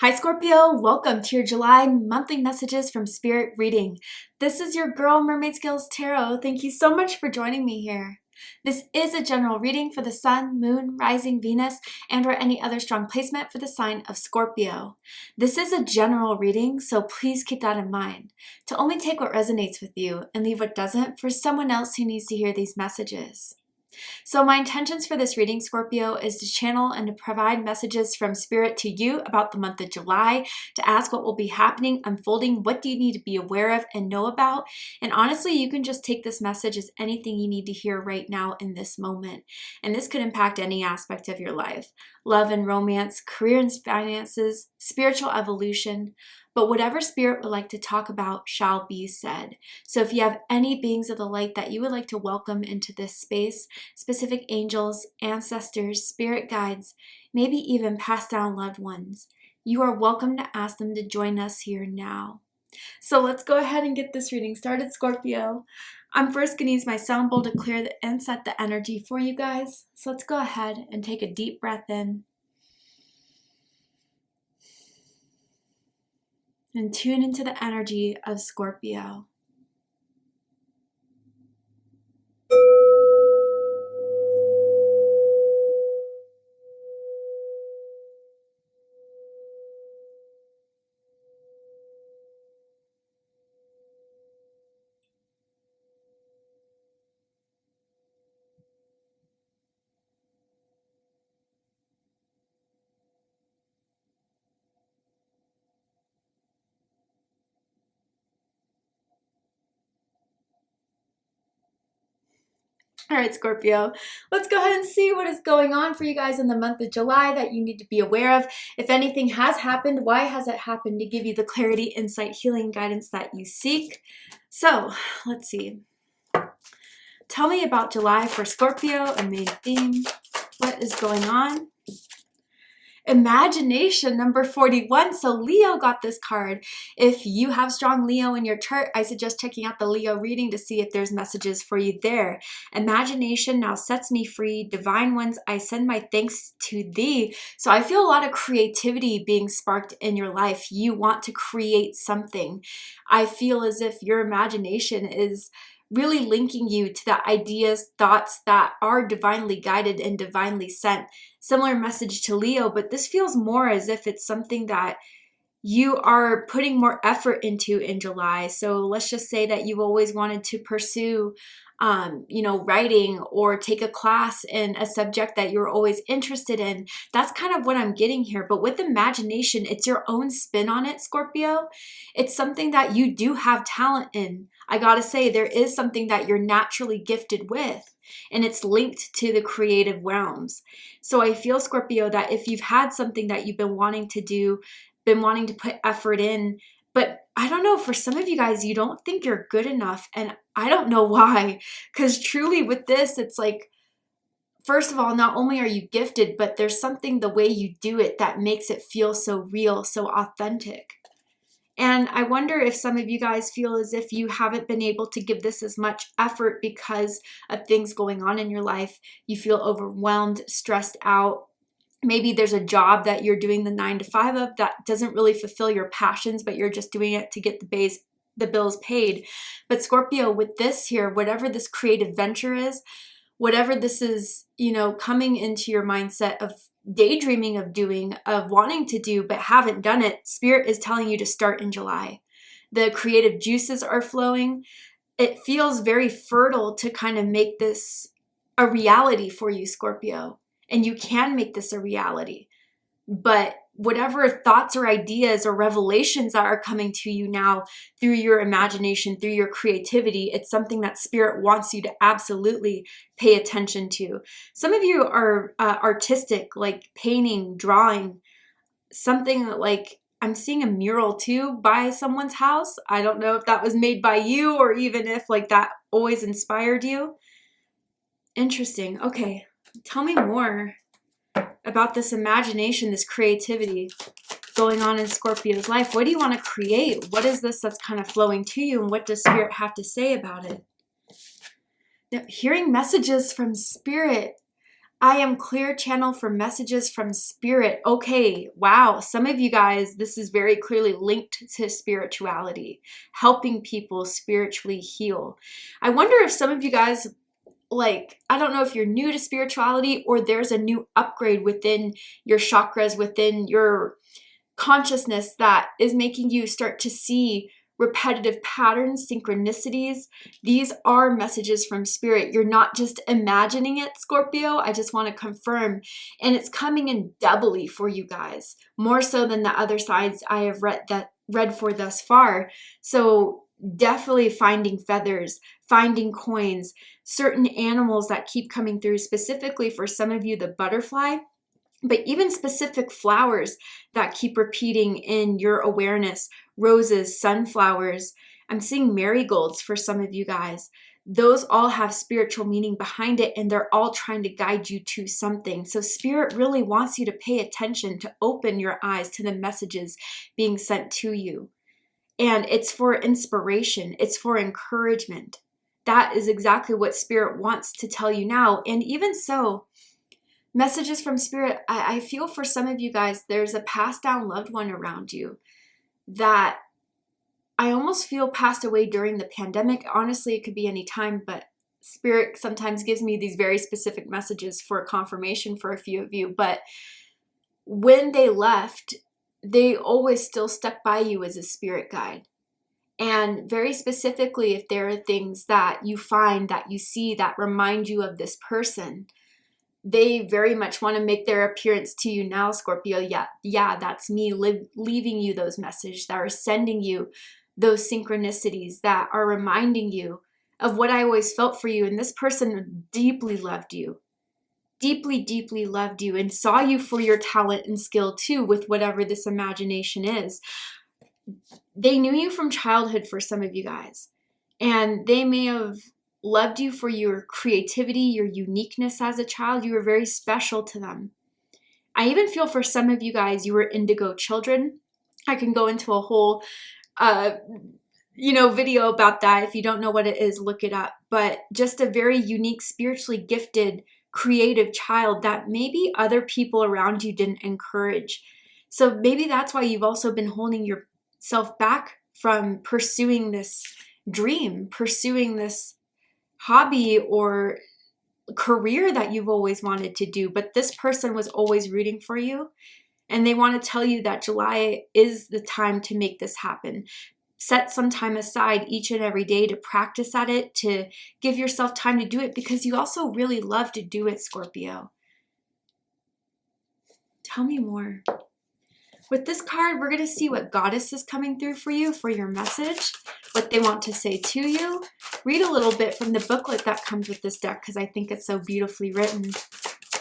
Hi Scorpio, welcome to your July monthly messages from Spirit reading. This is your girl Mermaid Scales Tarot. Thank you so much for joining me here. This is a general reading for the Sun, Moon, Rising, Venus, and or any other strong placement for the sign of Scorpio. This is a general reading, so please keep that in mind. To only take what resonates with you and leave what doesn't for someone else who needs to hear these messages. So my intentions for this reading, Scorpio, is to channel and to provide messages from Spirit to you about the month of July, to ask what will be happening, unfolding, what do you need to be aware of and know about. And honestly, you can just take this message as anything you need to hear right now in this moment. And this could impact any aspect of your life: love and romance, career and finances, spiritual evolution. But whatever Spirit would like to talk about shall be said. So if you have any beings of the light that you would like to welcome into this space, specific angels, ancestors, spirit guides, maybe even passed down loved ones, you are welcome to ask them to join us here now. So let's go ahead and get this reading started, Scorpio. I'm first going to use my sound bowl to clear and set the energy for you guys. So let's go ahead and take a deep breath in and tune into the energy of Scorpio. All right, Scorpio, let's go ahead and see what is going on for you guys in the month of July that you need to be aware of. If anything has happened, why has it happened, to give you the clarity, insight, healing, guidance that you seek. So let's see. Tell me about July for Scorpio, a main theme. What is going on? Imagination, number 41. So Leo got this card. If you have strong Leo in your chart, I suggest checking out the Leo reading to see if there's messages for you there. Imagination now sets me free. Divine ones, I send my thanks to thee. So I feel a lot of creativity being sparked in your life. You want to create something. I feel as if your imagination is really linking you to the ideas, thoughts that are divinely guided and divinely sent. Similar message to Leo, but this feels more as if it's something that you are putting more effort into in July. So let's just say that you've always wanted to pursue writing or take a class in a subject that you're always interested in. That's kind of what I'm getting here. But with imagination, it's your own spin on it, Scorpio. It's something that you do have talent in. I gotta say, there is something that you're naturally gifted with, and it's linked to the creative realms. So I feel, Scorpio, that if you've had something that you've been wanting to do, been wanting to put effort in, but I don't know, for some of you guys, you don't think you're good enough. And I don't know why, because truly with this, it's like, first of all, not only are you gifted, but there's something the way you do it that makes it feel so real, so authentic. And I wonder if some of you guys feel as if you haven't been able to give this as much effort because of things going on in your life. You feel overwhelmed, stressed out. Maybe there's a job that you're doing the 9 to 5 of that doesn't really fulfill your passions, but you're just doing it to get the bills paid. But Scorpio, with this here, whatever this creative venture is, whatever this is, coming into your mindset of daydreaming of doing, of wanting to do, but haven't done it, Spirit is telling you to start in July. The creative juices are flowing. It feels very fertile to kind of make this a reality for you, Scorpio. And you can make this a reality. But whatever thoughts or ideas or revelations that are coming to you now through your imagination, through your creativity, it's something that Spirit wants you to absolutely pay attention to. Some of you are artistic, like painting, drawing, something like, I'm seeing a mural too by someone's house. I don't know if that was made by you or even if like that always inspired you. Interesting. Okay. Tell me more about this imagination, this creativity going on in Scorpio's life. What do you want to create? What is this that's kind of flowing to you, and what does Spirit have to say about it? Now, hearing messages from Spirit. I am clear channel for messages from spirit. Okay, wow. Some of you guys, this is very clearly linked to spirituality, helping people spiritually heal. I wonder if some of you guys, like, I don't know if you're new to spirituality or there's a new upgrade within your chakras, within your consciousness that is making you start to see repetitive patterns, synchronicities. These are messages from spirit. You're not just imagining it, Scorpio. I just want to confirm. And it's coming in doubly for you guys, more so than the other sides I have read for thus far. So definitely finding feathers, finding coins, certain animals that keep coming through, specifically for some of you, the butterfly, but even specific flowers that keep repeating in your awareness, roses, sunflowers. I'm seeing marigolds for some of you guys. Those all have spiritual meaning behind it, and they're all trying to guide you to something. So spirit really wants you to pay attention, to open your eyes to the messages being sent to you. And it's for inspiration. It's for encouragement. That is exactly what spirit wants to tell you now. And even so, messages from spirit, I feel for some of you guys, there's a passed down loved one around you that I almost feel passed away during the pandemic. Honestly, it could be any time, but spirit sometimes gives me these very specific messages for confirmation for a few of you. But when they left, they always still stuck by you as a spirit guide. And very specifically, if there are things that you find, that you see, that remind you of this person, they very much want to make their appearance to you now, Scorpio. Yeah, that's me leaving you those messages that are sending you those synchronicities that are reminding you of what I always felt for you. And this person deeply loved you, deeply, deeply loved you, and saw you for your talent and skill too, with whatever this imagination is. They knew you from childhood for some of you guys, and they may have loved you for your creativity, your uniqueness as a child. You were very special to them. I even feel for some of you guys, you were indigo children. I can go into a whole, video about that. If you don't know what it is, look it up. But just a very unique, spiritually gifted, creative child that maybe other people around you didn't encourage. So maybe that's why you've also been holding yourself back from pursuing this dream, pursuing this hobby or career that you've always wanted to do. But this person was always rooting for you, and they want to tell you that July is the time to make this happen. Set some time aside each and every day to practice at it, to give yourself time to do it, because you also really love to do it, Scorpio. Tell me more. With this card, we're going to see what goddess is coming through for you, for your message, what they want to say to you. Read a little bit from the booklet that comes with this deck, because I think it's so beautifully written.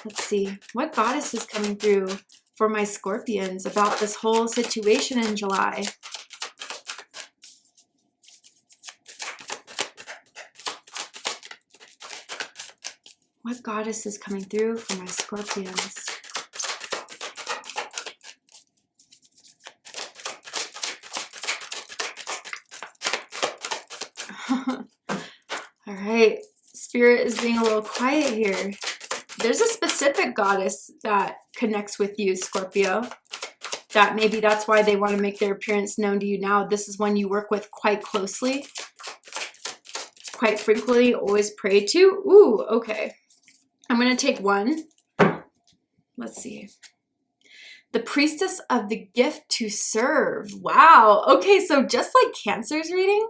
Let's see. What goddess is coming through for my Scorpions about this whole situation in July? What goddess is coming through for my Scorpions? All right, Spirit is being a little quiet here. There's a specific goddess that connects with you, Scorpio, that maybe that's why they want to make their appearance known to you now. This is one you work with quite closely, quite frequently, always pray to. Ooh, okay. I'm going to take one. Let's see. The priestess of the gift to serve. Wow. Okay, so just like Cancer's reading,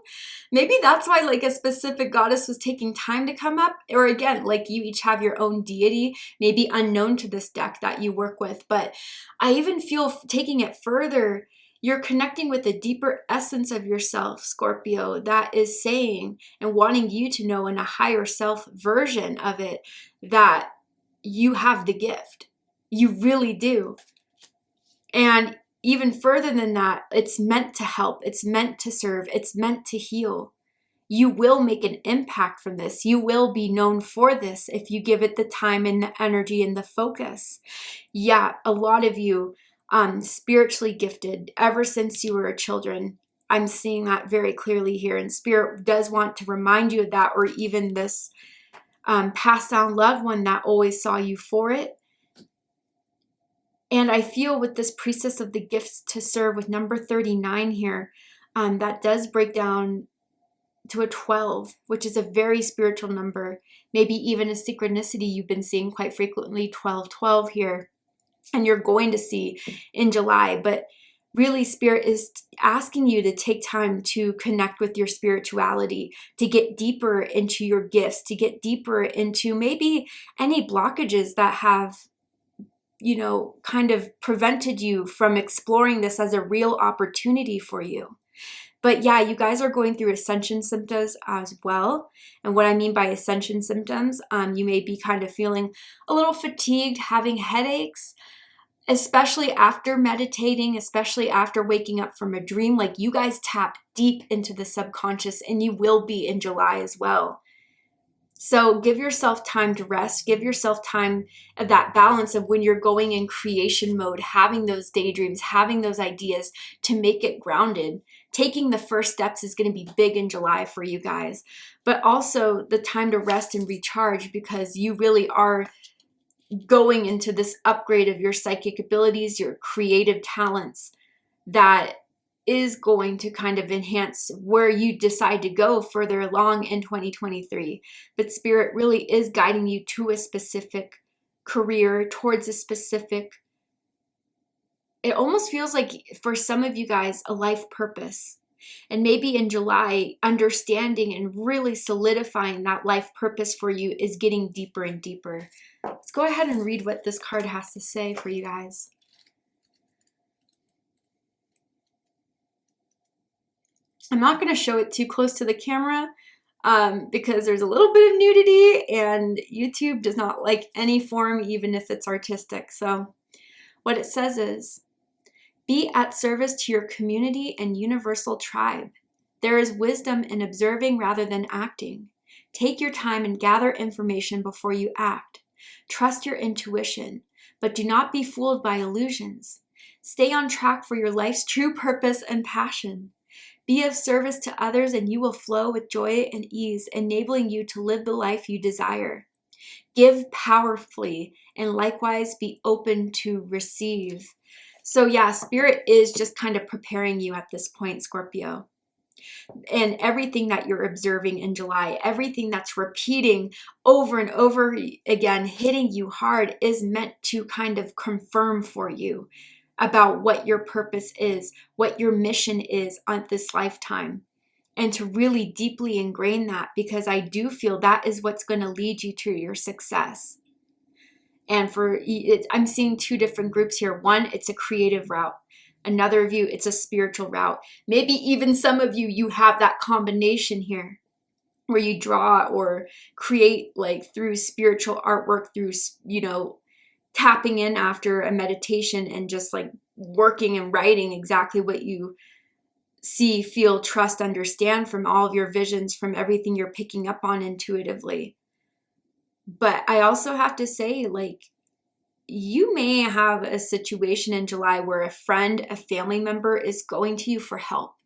maybe that's why like a specific goddess was taking time to come up. Or again, like you each have your own deity, maybe unknown to this deck that you work with. But I even feel, taking it further, you're connecting with a deeper essence of yourself, Scorpio, that is saying and wanting you to know in a higher self version of it that you have the gift. You really do. And even further than that, it's meant to help. It's meant to serve. It's meant to heal. You will make an impact from this. You will be known for this if you give it the time and the energy and the focus. Yeah, a lot of you spiritually gifted ever since you were children. I'm seeing that very clearly here. And Spirit does want to remind you of that, or even this passed down loved one that always saw you for it. And I feel with this priestess of the gifts to serve with number 39 here, that does break down to a 12, which is a very spiritual number, maybe even a synchronicity you've been seeing quite frequently, 12 here, and you're going to see in July. But really, Spirit is asking you to take time to connect with your spirituality, to get deeper into your gifts, to get deeper into maybe any blockages that have, you know, kind of prevented you from exploring this as a real opportunity for you. But yeah, you guys are going through ascension symptoms as well. And what I mean by ascension symptoms, you may be kind of feeling a little fatigued, having headaches, especially after meditating, especially after waking up from a dream. Like, you guys tap deep into the subconscious, and you will be in July as well. So give yourself time to rest. Give yourself time of that balance of when you're going in creation mode, having those daydreams, having those ideas, to make it grounded. Taking the first steps is going to be big in July for you guys, but also the time to rest and recharge, because you really are going into this upgrade of your psychic abilities, your creative talents, that is going to kind of enhance where you decide to go further along in 2023. But Spirit really is guiding you to a specific career, towards a specific, it almost feels like for some of you guys, a life purpose. And maybe in July, understanding and really solidifying that life purpose for you is getting deeper and deeper. Let's go ahead and read what this card has to say for you guys. I'm not going to show it too close to the camera because there's a little bit of nudity, and YouTube does not like any form, even if it's artistic. So what it says is, be at service to your community and universal tribe. There is wisdom in observing rather than acting. Take your time and gather information before you act. Trust your intuition, but do not be fooled by illusions. Stay on track for your life's true purpose and passion. Be of service to others, and you will flow with joy and ease, enabling you to live the life you desire. Give powerfully, and likewise be open to receive. So yeah, Spirit is just kind of preparing you at this point, Scorpio. And everything that you're observing in July, everything that's repeating over and over again, hitting you hard, is meant to kind of confirm for you about what your purpose is, what your mission is on this lifetime, and to really deeply ingrain that, because I do feel that is what's going to lead you to your success. And for it, I'm seeing two different groups here. One, it's a creative route. Another of you, it's a spiritual route. Maybe even some of you, you have that combination here where you draw or create like through spiritual artwork, through, you know, tapping in after a meditation and just like working and writing exactly what you see, feel, trust, understand from all of your visions, from everything you're picking up on intuitively. But I also have to say, like, you may have a situation in July where a friend, a family member is going to you for help.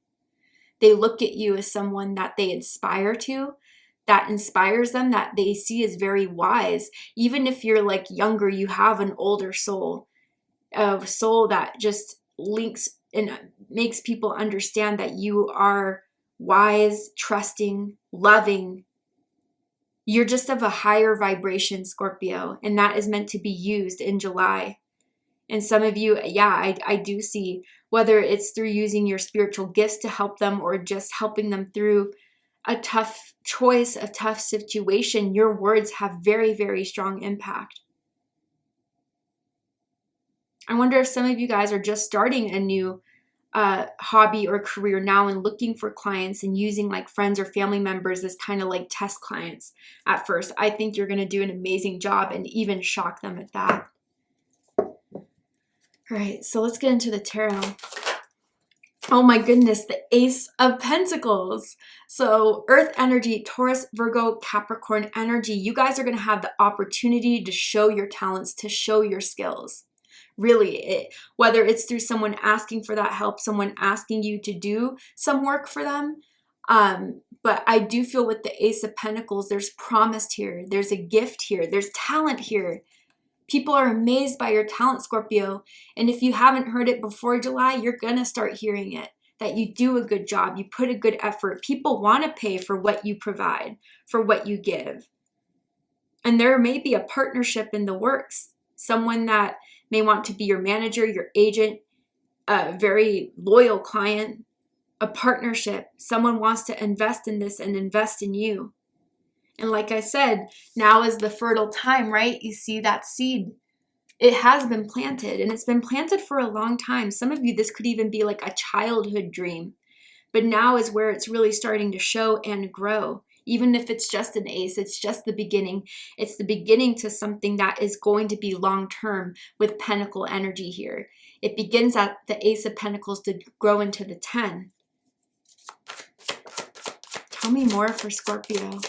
They look at you as someone that they inspire to, that inspires them, that they see as very wise. Even if you're like younger, you have an older soul, a soul that just links and makes people understand that you are wise, trusting, loving. You're just of a higher vibration, Scorpio, and that is meant to be used in July. And some of you, yeah, I do see, whether it's through using your spiritual gifts to help them or just helping them through a tough choice, a tough situation, your words have very, very strong impact. I wonder if some of you guys are just starting a new hobby or career now and looking for clients and using like friends or family members as kind of like test clients at first. I think you're going to do an amazing job and even shock them at that. All right, so let's get into the tarot. Oh my goodness, the Ace of Pentacles. So Earth energy, Taurus, Virgo, Capricorn energy. You guys are going to have the opportunity to show your talents, to show your skills. Really, whether it's through someone asking for that help, someone asking you to do some work for them, But I do feel with the Ace of Pentacles, there's promise here. There's a gift here. There's talent here. People are amazed by your talent, Scorpio. And if you haven't heard it before July, you're going to start hearing it. That you do a good job. You put a good effort. People want to pay for what you provide, for what you give. And there may be a partnership in the works. Someone that may want to be your manager, your agent, a very loyal client, a partnership. Someone wants to invest in this and invest in you. And like I said, now is the fertile time, right? You see that seed. It has been planted, and it's been planted for a long time. Some of you, this could even be like a childhood dream. But now is where it's really starting to show and grow. Even if it's just an ace, it's just the beginning. It's the beginning to something that is going to be long-term with pentacle energy here. It begins at the Ace of Pentacles to grow into the 10. Tell me more for Scorpio.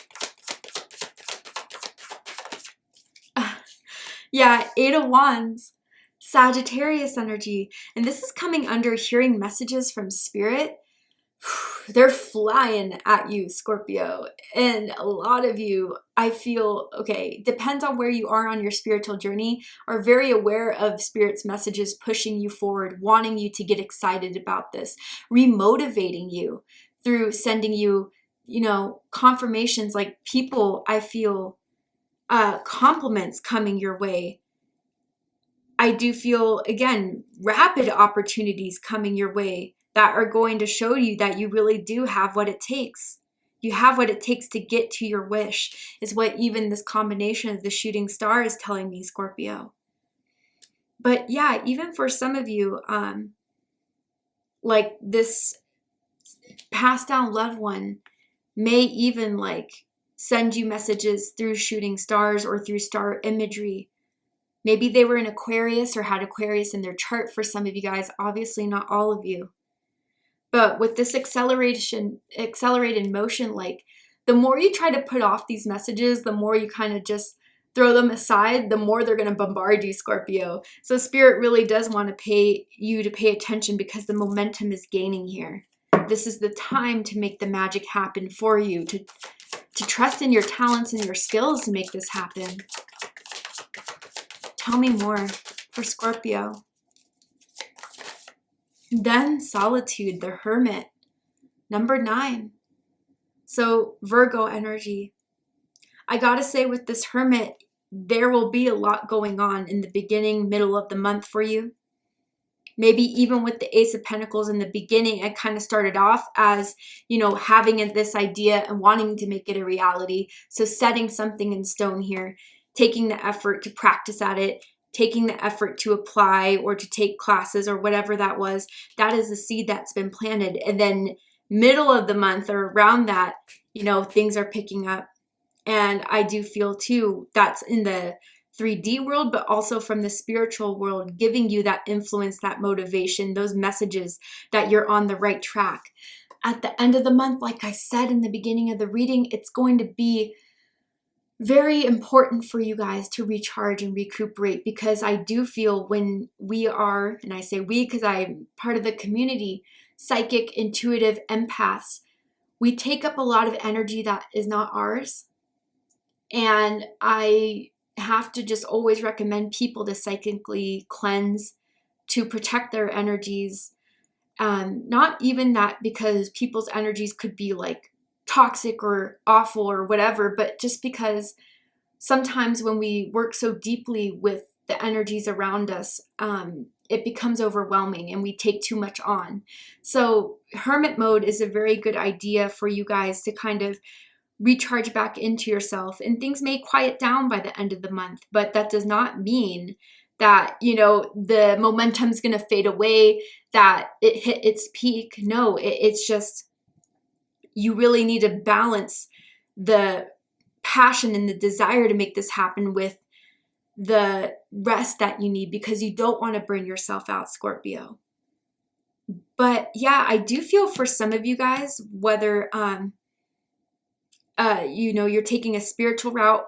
Yeah, Eight of Wands, Sagittarius energy. And this is coming under hearing messages from Spirit. They're flying at you, Scorpio. And a lot of you, I feel, okay, depends on where you are on your spiritual journey, are very aware of Spirit's messages pushing you forward, wanting you to get excited about this, remotivating you through sending you, you know, confirmations, like people, I feel, compliments coming your way. I do feel, again, rapid opportunities coming your way that are going to show you that you really do have what it takes. You have what it takes to get to your wish, is what even this combination of the shooting star is telling me, Scorpio. But yeah, even for some of you, like this passed down loved one may even like send you messages through shooting stars or through star imagery. Maybe they were in Aquarius or had Aquarius in their chart for some of you guys, obviously not all of you. But with this accelerated motion, like the more you try to put off these messages, the more you kind of just throw them aside, the more they're going to bombard you, Scorpio. So Spirit really does want to pay attention because the momentum is gaining here. This is the time to make the magic happen for you, to trust in your talents and your skills to make this happen. Tell me more for Scorpio. Then Solitude, the Hermit, number 9. So Virgo energy. I gotta say with this Hermit, there will be a lot going on in the beginning, middle of the month for you. Maybe even with the Ace of Pentacles in the beginning, it kind of started off as, you know, having this idea and wanting to make it a reality. So setting something in stone here, taking the effort to practice at it, taking the effort to apply or to take classes or whatever that was, that is the seed that's been planted. And then middle of the month or around that, you know, things are picking up. And I do feel too, that's in the 3D world, but also from the spiritual world, giving you that influence, that motivation, those messages that you're on the right track. At the end of the month, like I said in the beginning of the reading, it's going to be very important for you guys to recharge and recuperate, because I do feel when we are, and I say we because I'm part of the community, psychic, intuitive empaths, we take up a lot of energy that is not ours. And I have to just always recommend people to psychically cleanse, to protect their energies. Not even that because people's energies could be like toxic or awful or whatever, but just because sometimes when we work so deeply with the energies around us, it becomes overwhelming and we take too much on. So hermit mode is a very good idea for you guys to kind of recharge back into yourself, and things may quiet down by the end of the month, but that does not mean that, you know, the momentum's going to fade away, that it hit its peak. No, it's just, you really need to balance the passion and the desire to make this happen with the rest that you need, because you don't want to burn yourself out, Scorpio. But yeah, I do feel for some of you guys, whether, you know, you're taking a spiritual route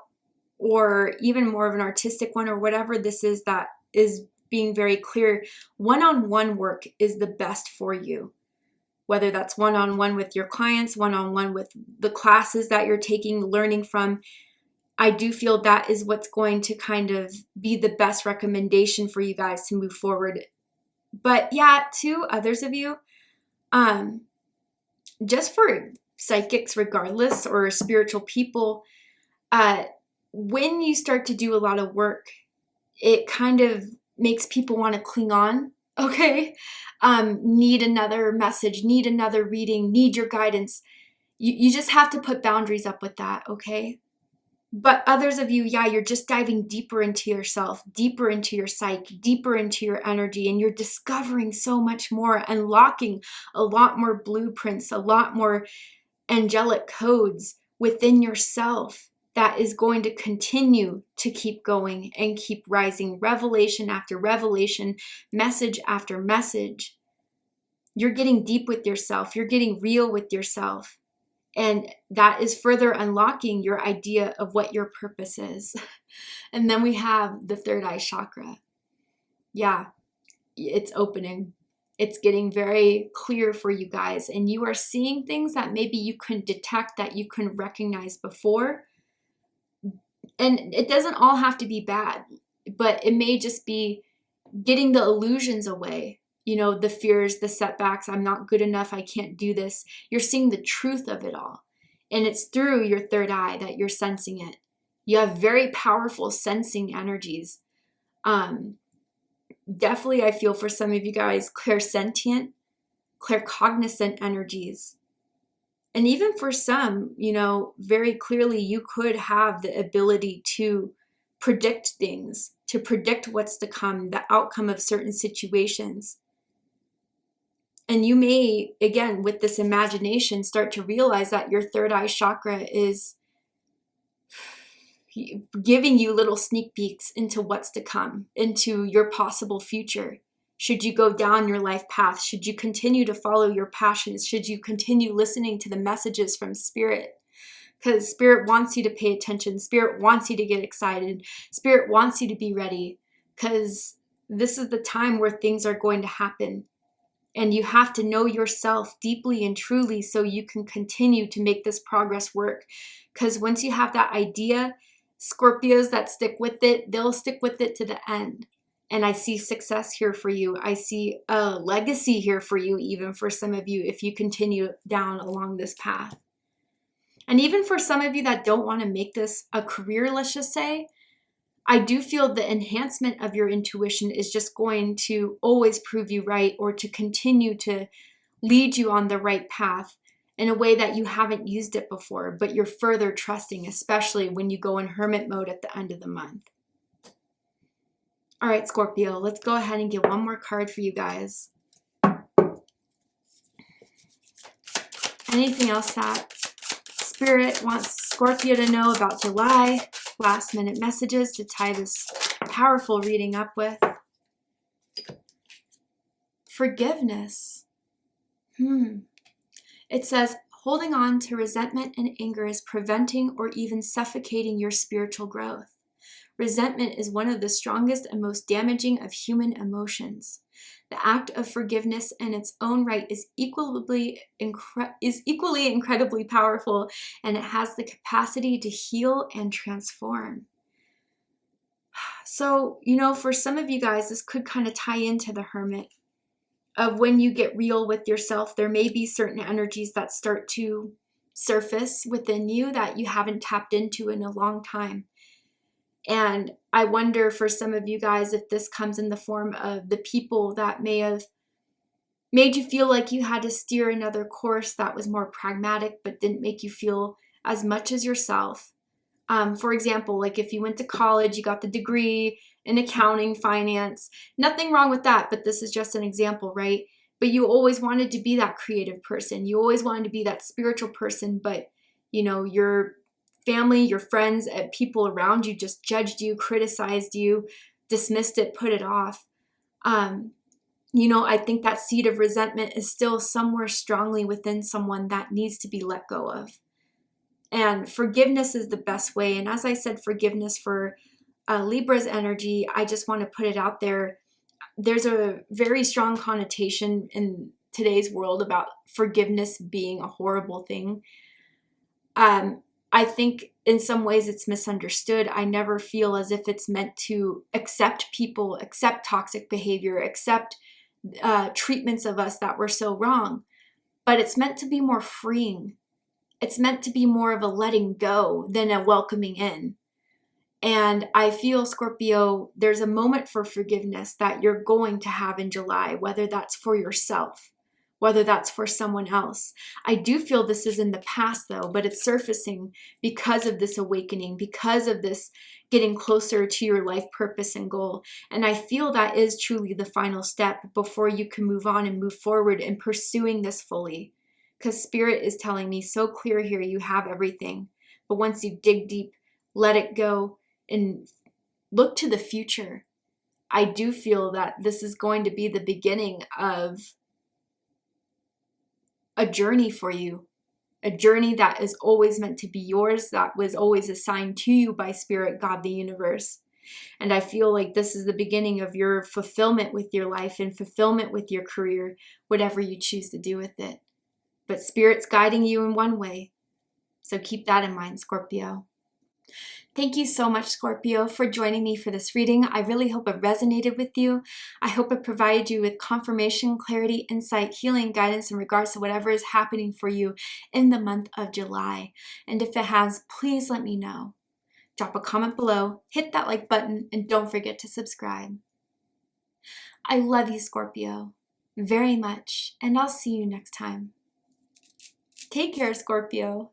or even more of an artistic one or whatever this is, that is being very clear. One-on-one work is the best for you. whether that's one-on-one with your clients, one-on-one with the classes that you're taking, learning from. I do feel that is what's going to kind of be the best recommendation for you guys to move forward. But yeah, to others of you, just for psychics regardless, or spiritual people, when you start to do a lot of work, it kind of makes people want to cling on, okay? Need another message, need another reading, need your guidance. You just have to put boundaries up with that, okay? But others of you, yeah, you're just diving deeper into yourself, deeper into your psyche, deeper into your energy, and you're discovering so much more, unlocking a lot more blueprints, a lot more angelic codes within yourself that is going to continue to keep going and keep rising, revelation after revelation, message after message. You're getting deep with yourself. You're getting real with yourself. And that is further unlocking your idea of what your purpose is. And then we have the third eye chakra. Yeah, it's opening. It's getting very clear for you guys. And you are seeing things that maybe you couldn't detect, that you couldn't recognize before. And it doesn't all have to be bad, but it may just be getting the illusions away. You know, the fears, the setbacks, I'm not good enough, I can't do this. You're seeing the truth of it all. And it's through your third eye that you're sensing it. You have very powerful sensing energies. Definitely, I feel for some of you guys, clairsentient, claircognizant energies. And even for some, you know, very clearly you could have the ability to predict things, to predict what's to come, the outcome of certain situations. And you may, again, with this imagination, start to realize that your third eye chakra is giving you little sneak peeks into what's to come, into your possible future. Should you go down your life path? Should you continue to follow your passions? Should you continue listening to the messages from Spirit? Because Spirit wants you to pay attention. Spirit wants you to get excited. Spirit wants you to be ready, because this is the time where things are going to happen. And you have to know yourself deeply and truly so you can continue to make this progress work. Because once you have that idea, Scorpios that stick with it, they'll stick with it to the end. And I see success here for you. I see a legacy here for you, even for some of you, if you continue down along this path. And even for some of you that don't want to make this a career, let's just say, I do feel the enhancement of your intuition is just going to always prove you right, or to continue to lead you on the right path in a way that you haven't used it before, but you're further trusting, especially when you go in hermit mode at the end of the month. All right, Scorpio, let's go ahead and get one more card for you guys. Anything else that Spirit wants Scorpio to know about July? Last minute messages to tie this powerful reading up with. Forgiveness. It says, holding on to resentment and anger is preventing or even suffocating your spiritual growth. Resentment is one of the strongest and most damaging of human emotions. The act of forgiveness in its own right is equally incredibly powerful, and it has the capacity to heal and transform. So, you know, for some of you guys, this could kind of tie into the hermit of when you get real with yourself. There may be certain energies that start to surface within you that you haven't tapped into in a long time. And I wonder for some of you guys if this comes in the form of the people that may have made you feel like you had to steer another course that was more pragmatic but didn't make you feel as much as yourself. For example, like if you went to college, you got the degree in accounting, finance, nothing wrong with that, but this is just an example, right? But you always wanted to be that creative person. You always wanted to be that spiritual person, but you know, your family, your friends, and people around you just judged you, criticized you, dismissed it, put it off. You know, I think that seed of resentment is still somewhere strongly within someone that needs to be let go of. And forgiveness is the best way. And as I said, forgiveness for Libra's energy, I just want to put it out there. There's a very strong connotation in today's world about forgiveness being a horrible thing. I think in some ways it's misunderstood. I never feel as if it's meant to accept people, accept toxic behavior, accept treatments of us that were so wrong. But it's meant to be more freeing. It's meant to be more of a letting go than a welcoming in. And I feel, Scorpio, there's a moment for forgiveness that you're going to have in July, whether that's for yourself, whether that's for someone else. I do feel this is in the past though, but it's surfacing because of this awakening, because of this getting closer to your life purpose and goal. And I feel that is truly the final step before you can move on and move forward in pursuing this fully. Because Spirit is telling me so clear here, you have everything. But once you dig deep, let it go, and look to the future, I do feel that this is going to be the beginning of a journey for you, a journey that is always meant to be yours, that was always assigned to you by Spirit, God, the universe. And I feel like this is the beginning of your fulfillment with your life and fulfillment with your career, whatever you choose to do with it. But Spirit's guiding you in one way. So keep that in mind, Scorpio. Thank you so much, Scorpio, for joining me for this reading. I really hope it resonated with you. I hope it provided you with confirmation, clarity, insight, healing, guidance in regards to whatever is happening for you in the month of July. And if it has, please let me know. Drop a comment below, hit that like button, and don't forget to subscribe. I love you, Scorpio, very much, and I'll see you next time. Take care, Scorpio.